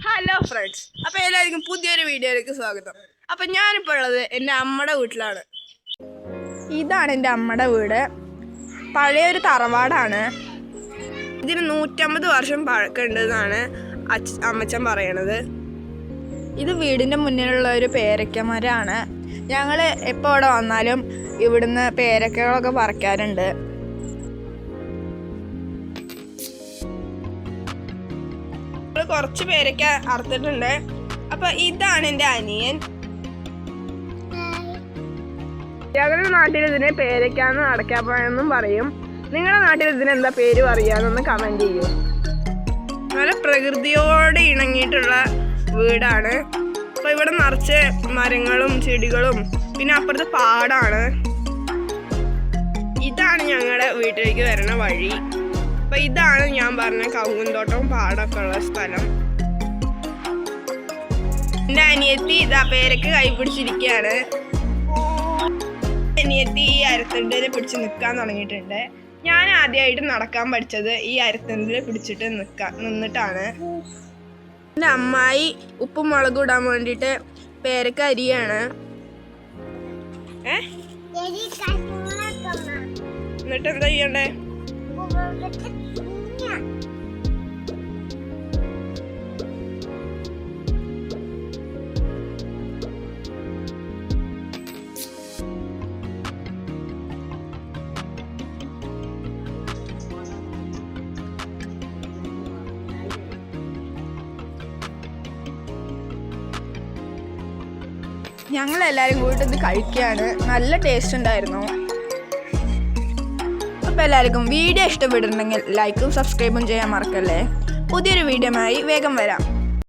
Hello friends, അപ്പോൾ എല്ലാവർക്കും പുതിയൊരു വീഡിയോയിലേക്ക് സ്വാഗതം. അപ്പം ഞാനിപ്പോൾ ഉള്ളത് എൻ്റെ അമ്മയുടെ വീട്ടിലാണ്. ഇതാണ് എൻ്റെ അമ്മയുടെ വീട്. പഴയൊരു തറവാടാണ്. ഇതിന് 150 വർഷം പഴക്കമുണ്ടെന്നാണ് അമ്മച്ചൻ പറയണത്. ഇത് വീടിൻ്റെ മുന്നിലുള്ള ഒരു പേരക്ക മരമാണ്. ഞങ്ങൾ എപ്പോൾ ഇവിടെ വന്നാലും ഇവിടുന്ന് പേരക്കകളൊക്കെ പറിക്കാറുണ്ട്. കുറച്ച് പേരൊക്കെ അറുത്തിട്ടുണ്ട്. അപ്പൊ ഇതാണ് എൻ്റെ അനിയൻ. ഞങ്ങളുടെ നാട്ടിൽ ഇതിനെ പേരക്കാന്ന് അടക്കാപ്പഴെന്നും പറയും. നിങ്ങളുടെ നാട്ടിൽ ഇതിന് എന്താ പേര് പറയാന്നൊന്ന് കമന്റ് ചെയ്യൂ. നല്ല പ്രകൃതിയോട് ഇണങ്ങിയിട്ടുള്ള വീടാണ്. അപ്പൊ ഇവിടെ നിറച്ച് മരങ്ങളും ചെടികളും പിന്നെ അപ്പുറത്ത് പാടാണ്. ഇതാണ് ഞങ്ങളുടെ വീട്ടിലേക്ക് വരുന്ന വഴി. അപ്പൊ ഇതാണ് ഞാൻ പറഞ്ഞ കവുങ്ങുന്തോട്ടവും പാടൊക്കെ ഉള്ള സ്ഥലം. എൻ്റെ അനിയത്തി ഇതാ പേരക്ക് കൈ പിടിച്ചിരിക്കുകയാണ്. അനിയത്തി ഈ അരത്തണ്ടിൽ പിടിച്ച് നിൽക്കാൻ തുടങ്ങിയിട്ടുണ്ട്. ഞാൻ ആദ്യമായിട്ട് നടക്കാൻ പഠിച്ചത് ഈ അരത്തണ്ടിൽ പിടിച്ചിട്ട് നിന്നിട്ടാണ്. എൻ്റെ അമ്മായി ഉപ്പും മുളകും ഇടാൻ വേണ്ടിയിട്ട് പേരക്ക് അരിയാണ്. എന്നിട്ട് എന്താ ചെയ്യണ്ടേ? ഞങ്ങളെല്ലാവരും കൂടി ഇത് കഴിക്കുകയാണ്. നല്ല ടേസ്റ്റ് ഉണ്ടായിരുന്നു. അപ്പോൾ എല്ലാവർക്കും വീഡിയോ ഇഷ്ടപ്പെട്ടിട്ടുണ്ടെങ്കിൽ ലൈക്കും സബ്സ്ക്രൈബും ചെയ്യാൻ മറക്കല്ലേ. പുതിയൊരു വീഡിയോയുമായി വേഗം വരാം.